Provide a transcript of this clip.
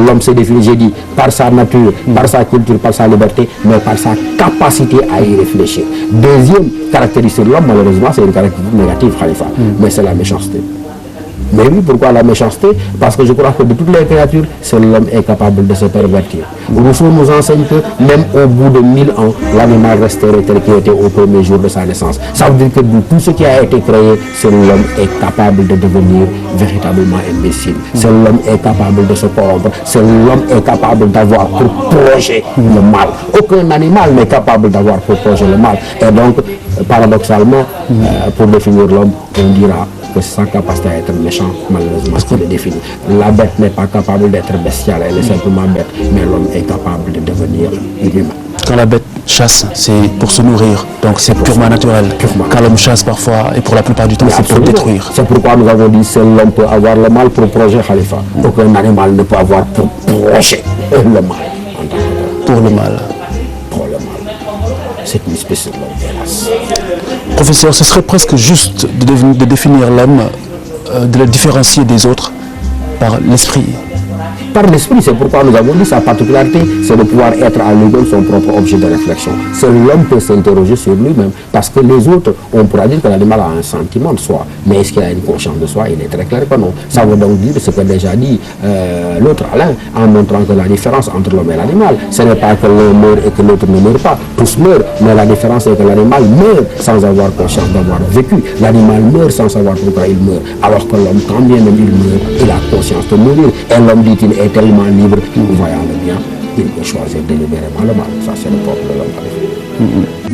l'homme se définit, j'ai dit, par sa nature, par sa culture, par sa liberté, mais par sa capacité à y réfléchir. Deuxième caractéristique de l'homme, malheureusement, c'est une caractéristique négative, Khalifa, mais c'est la méchanceté. Mais oui, pourquoi la méchanceté? Parce que je crois que de toutes les créatures, seul l'homme est capable de se pervertir. Rousseau nous enseigne que même au bout de 1000 ans, l'animal resterait tel qu'il était au premier jour de sa naissance. Ça veut dire que de tout ce qui a été créé, seul l'homme est capable de devenir véritablement imbécile. Seul l'homme est capable de se corrompre. Seul l'homme est capable d'avoir pour projet le mal. Aucun animal n'est capable d'avoir pour projet le mal. Et donc, paradoxalement, pour définir l'homme, on dira que sa capacité à être méchant, malheureusement, ce qui le définit. La bête n'est pas capable d'être bestiale, elle est simplement bête, mais l'homme est capable de devenir humain. Quand la bête chasse, c'est pour se nourrir, donc c'est purement naturel. Quand l'homme chasse parfois, et pour la plupart du temps, c'est pour détruire. C'est pourquoi nous avons dit que l'homme peut avoir le mal pour projet, Khalifa. Aucun animal ne peut avoir pour projet le mal. Pour le mal. Pour le mal. C'est une espèce de l'homme, hélas. Professeur, ce serait presque juste de définir l'homme, de le différencier des autres par l'esprit. Par l'esprit, c'est pourquoi nous avons dit sa particularité, c'est de pouvoir être à lui-même son propre objet de réflexion. Seul l'homme peut s'interroger sur lui-même, parce que les autres, on pourra dire que l'animal a un sentiment de soi, mais est-ce qu'il a une conscience de soi? Il est très clair que non. Ça veut donc dire ce que déjà dit l'autre Alain, en montrant que la différence entre l'homme et l'animal, ce n'est pas que l'un meurt et que l'autre ne meurt pas. Tous meurent, mais la différence est que l'animal meurt sans avoir conscience d'avoir vécu. L'animal meurt sans savoir pourquoi il meurt, alors que l'homme, quand bien même il meurt, il a conscience de mourir. Et l'homme, dit-il, est tellement libre, voyant le bien, il peut choisir délibérément le mal. Ça, c'est le propre de l'homme.